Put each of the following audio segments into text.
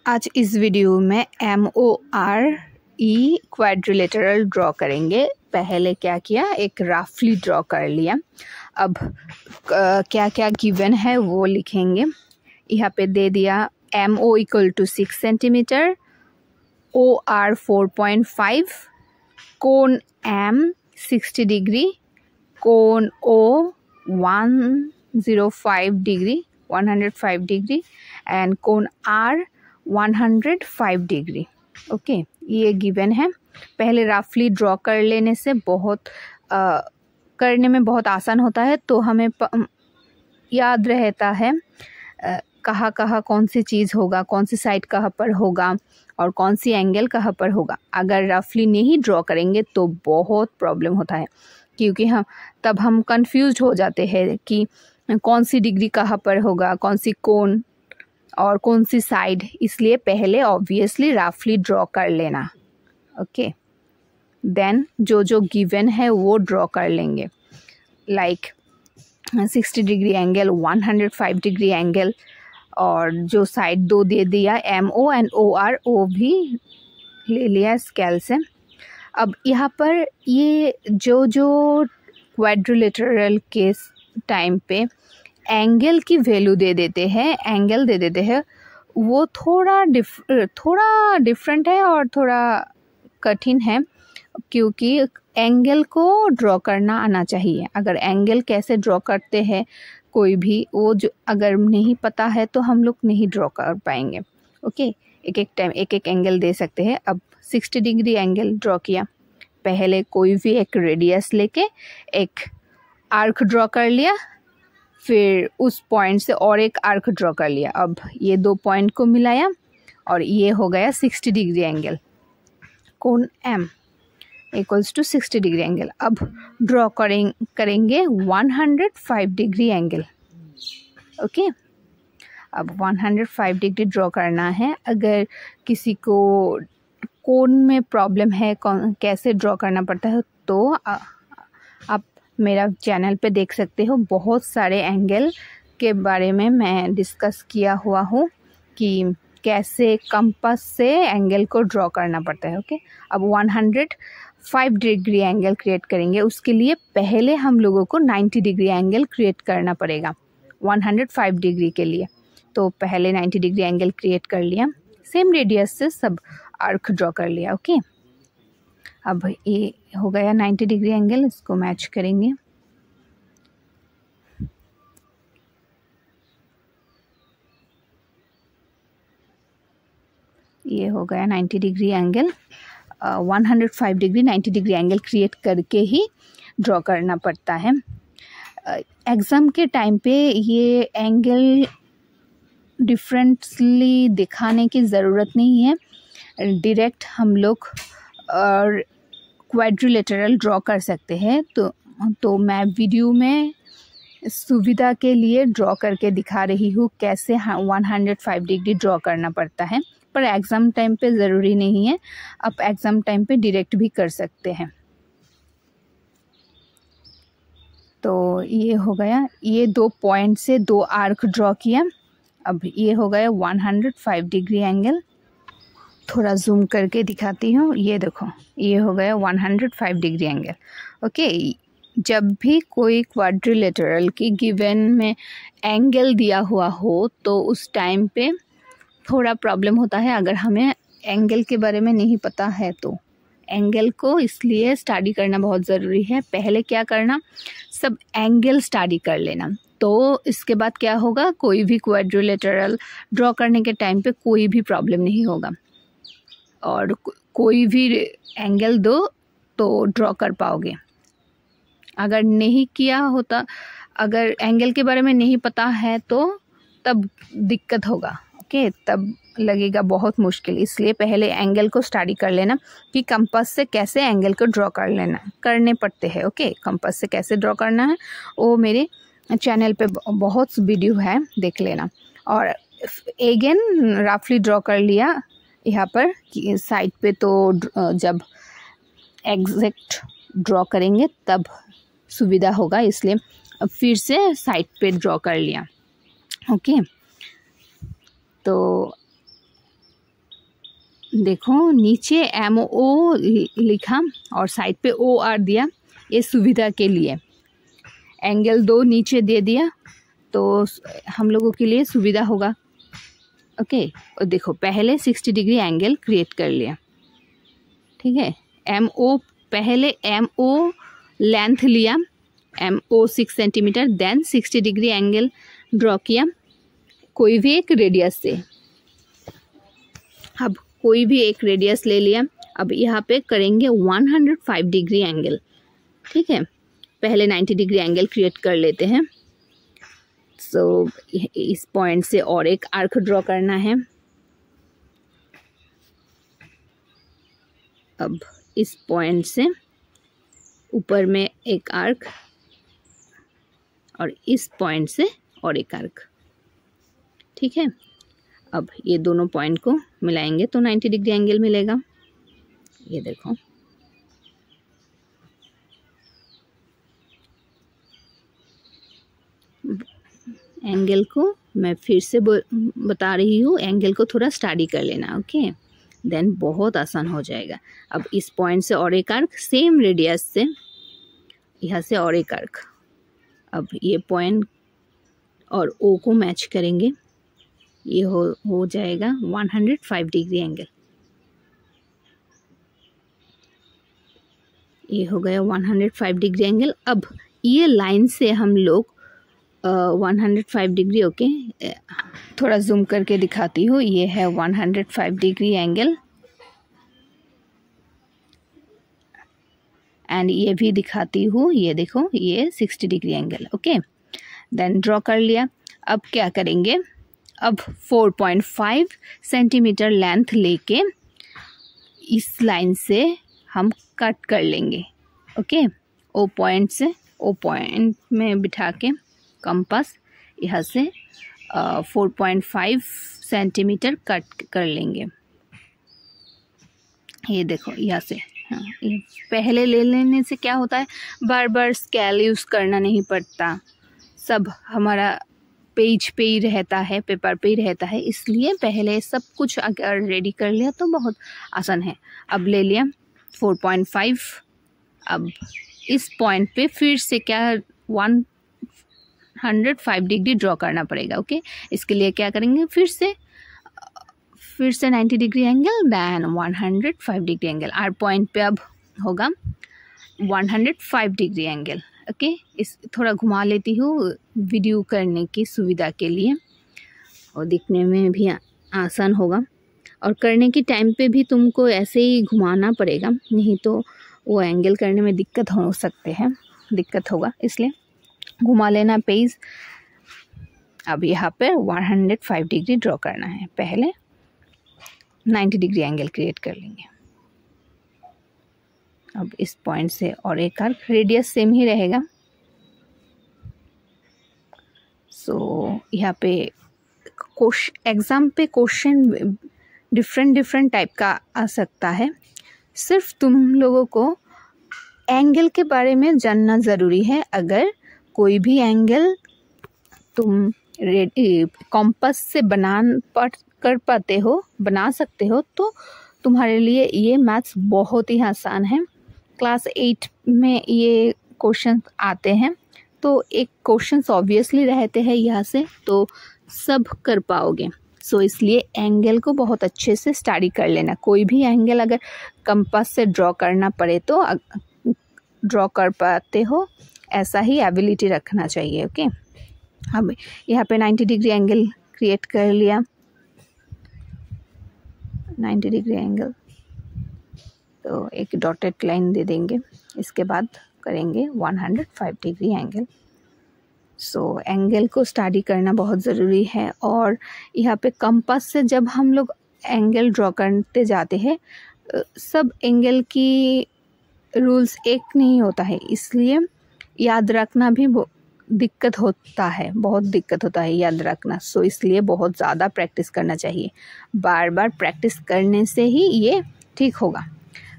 आज इस वीडियो में MORE क्वाड्रिलेटरल ड्रॉ करेंगे। पहले क्या किया, एक रफली ड्रॉ कर लिया। अब क्या क्या गिवन है वो लिखेंगे। यहाँ पे दे दिया MO = 6 सेंटीमीटर, OR 4.5, कोण M 60 डिग्री, कोण O 105 डिग्री एंड कोण R 105 डिग्री। ओके, ये गिवन है। पहले रफली ड्रॉ कर लेने से करने में बहुत आसान होता है, तो हमें याद रहता है कहाँ कहाँ कौन सी चीज़ होगा, कौन सी साइड कहाँ पर होगा और कौन सी एंगल कहाँ पर होगा। अगर रफली नहीं ड्रॉ करेंगे तो बहुत प्रॉब्लम होता है, क्योंकि हम कंफ्यूज हो जाते हैं कि कौन सी डिग्री कहाँ पर होगा, कौन सी कोण और कौन सी साइड। इसलिए पहले ऑब्वियसली रफली ड्रॉ कर लेना। ओके, देन जो गिवन है वो ड्रॉ कर लेंगे, like 60 degree angle, 105 degree angle, और जो साइड दो दे दिया MO एंड OR, O भी ले लिया स्केल से। अब यहाँ पर ये जो क्वाड्रिलेटरल के टाइम पे एंगल की वैल्यू दे देते हैं, वो थोड़ा डिफरेंट है और थोड़ा कठिन है, क्योंकि एंगल को ड्रॉ करना आना चाहिए। अगर एंगल कैसे ड्रॉ करते हैं कोई भी, वो जो अगर नहीं पता है तो हम लोग नहीं ड्रॉ कर पाएंगे। ओके, एक एंगल दे सकते हैं। अब 60 डिग्री एंगल ड्रॉ किया। पहले कोई भी एक रेडियस लेके एक आर्क ड्रॉ कर लिया, फिर उस पॉइंट से और एक आर्क ड्रॉ कर लिया। अब ये दो पॉइंट को मिलाया और ये हो गया 60 डिग्री एंगल। कोण M = 60 डिग्री एंगल। अब ड्रॉ करेंगे 105 डिग्री एंगल। ओके, अब 105 डिग्री ड्रॉ करना है। अगर किसी को कोण में प्रॉब्लम है, कैसे ड्रॉ करना पड़ता है, तो आप मेरा चैनल पे देख सकते हो। बहुत सारे एंगल के बारे में मैं डिस्कस किया हुआ हूँ कि कैसे कंपास से एंगल को ड्रॉ करना पड़ता है। ओके, अब 105 डिग्री एंगल क्रिएट करेंगे। उसके लिए पहले हम लोगों को 90 डिग्री एंगल क्रिएट करना पड़ेगा 105 डिग्री के लिए। तो पहले 90 डिग्री एंगल क्रिएट कर लिया, सेम रेडियस से सब आर्क ड्रॉ कर लिया। ओके, अब ये हो गया 90 डिग्री एंगल। इसको मैच करेंगे। ये हो गया 90 degree angle. 105 degree 90 degree angle create करके ही ड्रॉ करना पड़ता है। एग्ज़ाम के टाइम पे ये एंगल डिफरेंटली दिखाने की ज़रूरत नहीं है, डायरेक्ट हम लोग क्वाड्रिलेटरल ड्रॉ कर सकते हैं। तो मैं वीडियो में सुविधा के लिए ड्रॉ करके दिखा रही हूँ कैसे 105 डिग्री ड्रॉ करना पड़ता है, पर एग्ज़ाम टाइम पे ज़रूरी नहीं है। आप एग्ज़ाम टाइम पे डायरेक्ट भी कर सकते हैं। तो ये हो गया, ये दो पॉइंट से दो आर्क ड्रॉ किया। अब ये हो गया 105 डिग्री एंगल। थोड़ा जूम करके दिखाती हूँ। ये देखो, ये हो गया 105 डिग्री एंगल। ओके, जब भी कोई क्वाड्रिलेटरल की गिवन में एंगल दिया हुआ हो तो उस टाइम पे थोड़ा प्रॉब्लम होता है। अगर हमें एंगल के बारे में नहीं पता है तो एंगल को इसलिए स्टडी करना बहुत ज़रूरी है। पहले क्या करना, सब एंगल स्टडी कर लेना, तो इसके बाद क्या होगा, कोई भी क्वाड्रिलेटरल ड्रॉ करने के टाइम पे कोई भी प्रॉब्लम नहीं होगा और कोई भी एंगल दो तो ड्रॉ कर पाओगे। अगर नहीं किया होता, अगर एंगल के बारे में नहीं पता है तो तब दिक्कत होगा। ओके, तब लगेगा बहुत मुश्किल। इसलिए पहले एंगल को स्टडी कर लेना कि कंपास से कैसे एंगल को ड्रॉ करने पड़ते हैं। ओके, कंपास से कैसे ड्रॉ करना है वो मेरे चैनल पे बहुत वीडियो है, देख लेना। और अगेन रफली ड्रॉ कर लिया यहाँ पर साइड पे, तो जब एग्जैक्ट ड्रॉ करेंगे तब सुविधा होगा, इसलिए फिर से साइड पे ड्रॉ कर लिया। ओके, तो देखो नीचे MO लिखा और साइड पे OR दिया, ये सुविधा के लिए। एंगल 2 नीचे दे दिया तो हम लोगों के लिए सुविधा होगा। ओके, और देखो पहले 60 डिग्री एंगल क्रिएट कर लिया, ठीक है। पहले MO लेंथ लिया, MO 6 centimetre, then 60 degree angle draw किया कोई भी एक रेडियस से। अब कोई भी एक रेडियस ले लिया। अब यहाँ पे करेंगे 105 डिग्री एंगल, ठीक है। पहले 90 डिग्री एंगल क्रिएट कर लेते हैं। सो इस पॉइंट से और एक आर्क ड्रॉ करना है। अब इस पॉइंट से ऊपर में एक आर्क और इस पॉइंट से और एक आर्क, ठीक है। अब ये दोनों पॉइंट को मिलाएंगे तो 90 डिग्री एंगल मिलेगा। ये देखो, एंगल को मैं फिर से बता रही हूँ, एंगल को थोड़ा स्टडी कर लेना, ओके, देन बहुत आसान हो जाएगा। अब इस पॉइंट से और एक आर्क, सेम रेडियस से यहाँ से और एक आर्क। अब ये पॉइंट और O को मैच करेंगे, ये हो जाएगा 105 डिग्री एंगल। ये हो गया 105 डिग्री एंगल। अब ये लाइन से हम लोग 105 डिग्री, ओके, थोड़ा जूम करके दिखाती हूँ। ये है 105 डिग्री एंगल एंड ये भी दिखाती हूँ, ये देखो ये 60 degree angle, okay. Then draw कर लिया। अब क्या करेंगे, अब 4.5 सेंटीमीटर लेंथ लेके इस लाइन से हम कट कर लेंगे, ओके। O पॉइंट से O पॉइंट में बिठा के कंपास यहाँ से 4.5 सेंटीमीटर कट कर लेंगे। ये देखो यहाँ से, हाँ, ये पहले ले लेने से क्या होता है, बार बार स्केल यूज़ करना नहीं पड़ता, सब हमारा पेज पे ही रहता है, पेपर पे ही रहता है, इसलिए पहले सब कुछ अगर रेडी कर लिया तो बहुत आसान है। अब ले लिया 4.5। अब इस पॉइंट पे फिर से क्या 105 डिग्री ड्रॉ करना पड़ेगा, ओके। इसके लिए क्या करेंगे, फिर से 90 degree angle then 105 degree angle. R point पे अब होगा 105 डिग्री एंगल, ओके। इस थोड़ा घुमा लेती हूँ वीडियो करने की सुविधा के लिए और दिखने में भी आसान होगा, और करने की टाइम पे भी तुमको ऐसे ही घुमाना पड़ेगा, नहीं तो वो एंगल करने में दिक्कत होगा, इसलिए घुमा लेना पेज। अब यहाँ पर 105 डिग्री ड्रॉ करना है, पहले 90 डिग्री एंगल क्रिएट कर लेंगे। अब इस पॉइंट से और एक आर्क, रेडियस सेम ही रहेगा। सो यहाँ पे एग्ज़ाम पे क्वेश्चन डिफरेंट टाइप का आ सकता है। सिर्फ तुम लोगों को एंगल के बारे में जानना ज़रूरी है। अगर कोई भी एंगल तुम कॉम्पास से बना सकते हो तो तुम्हारे लिए ये मैथ्स बहुत ही आसान है। क्लास 8 में ये क्वेश्चन आते हैं तो एक क्वेश्चंस ऑब्वियसली रहते हैं यहाँ से, तो सब कर पाओगे। सो इसलिए एंगल को बहुत अच्छे से स्टडी कर लेना। कोई भी एंगल अगर कंपास से ड्रॉ करना पड़े तो ड्रॉ कर पाते हो, ऐसा ही एबिलिटी रखना चाहिए, ओके। अब यहाँ पे 90 डिग्री एंगल क्रिएट कर लिया, 90 डिग्री एंगल, तो एक डॉटेड लाइन दे देंगे। इसके बाद करेंगे 105 डिग्री एंगल। सो एंगल को स्टडी करना बहुत ज़रूरी है। और यहाँ पे कंपास से जब हम लोग एंगल ड्रॉ करते जाते हैं, सब एंगल की रूल्स एक नहीं होता है, इसलिए याद रखना भी दिक्कत होता है, बहुत दिक्कत होता है याद रखना। सो इसलिए बहुत ज़्यादा प्रैक्टिस करना चाहिए। बार बार प्रैक्टिस करने से ही ये ठीक होगा।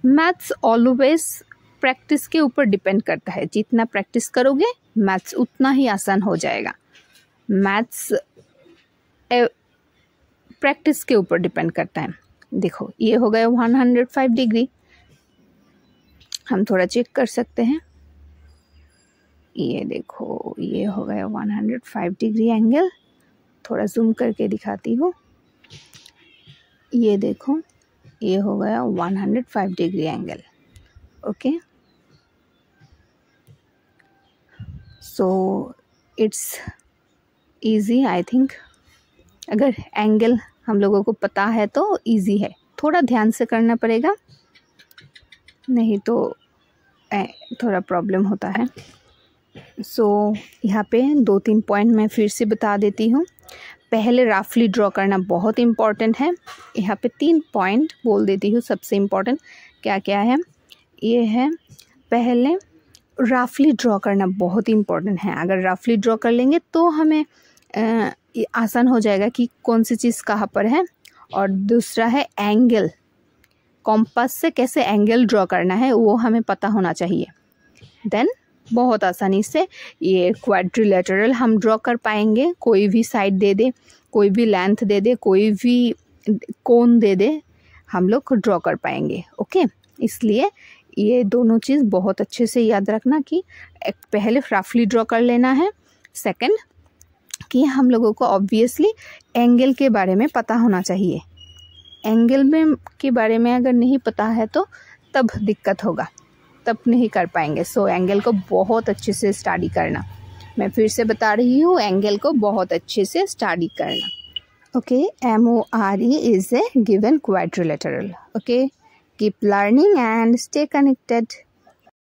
मैथ्स ऑलवेज प्रैक्टिस के ऊपर डिपेंड करता है। जितना प्रैक्टिस करोगे मैथ्स उतना ही आसान हो जाएगा। मैथ्स प्रैक्टिस के ऊपर डिपेंड करता है। देखो ये हो गया 105 डिग्री। हम थोड़ा चेक कर सकते हैं, ये देखो ये हो गया 105 डिग्री एंगल। थोड़ा जूम करके दिखाती हूँ, ये देखो ये हो गया 105 degree angle. Okay, so it's easy I think. अगर एंगल हम लोगों को पता है तो इजी है, थोड़ा ध्यान से करना पड़ेगा, नहीं तो थोड़ा प्रॉब्लम होता है। सो यहाँ पे 2-3 पॉइंट मैं फिर से बता देती हूँ। पहले रफली ड्रॉ करना बहुत इम्पॉर्टेंट है। यहाँ पे 3 पॉइंट बोल देती हूँ सबसे इम्पॉर्टेंट क्या क्या है। ये है, पहले रफली ड्रॉ करना बहुत इम्पॉर्टेंट है। अगर रफली ड्रॉ कर लेंगे तो हमें आसान हो जाएगा कि कौन सी चीज़ कहाँ पर है। और दूसरा है एंगल, कॉम्पास से कैसे एंगल ड्रॉ करना है वो हमें पता होना चाहिए। देन बहुत आसानी से ये क्वाड्रिलेटरल हम ड्रॉ कर पाएंगे। कोई भी साइड दे दे, कोई भी लेंथ दे दे, कोई भी कोन दे दे, हम लोग ड्रॉ कर पाएंगे। ओके, इसलिए ये दोनों चीज़ बहुत अच्छे से याद रखना कि पहले रफली ड्रॉ कर लेना है, सेकंड कि हम लोगों को ऑब्वियसली एंगल के बारे में पता होना चाहिए। एंगल में के बारे में अगर नहीं पता है तो तब दिक्कत होगा, तब नहीं कर पाएंगे। सो एंगल को बहुत अच्छे से स्टडी करना। मैं फिर से बता रही हूँ, एंगल को बहुत अच्छे से स्टडी करना। Okay, MORE is a given quadrilateral. Okay, keep learning and stay connected.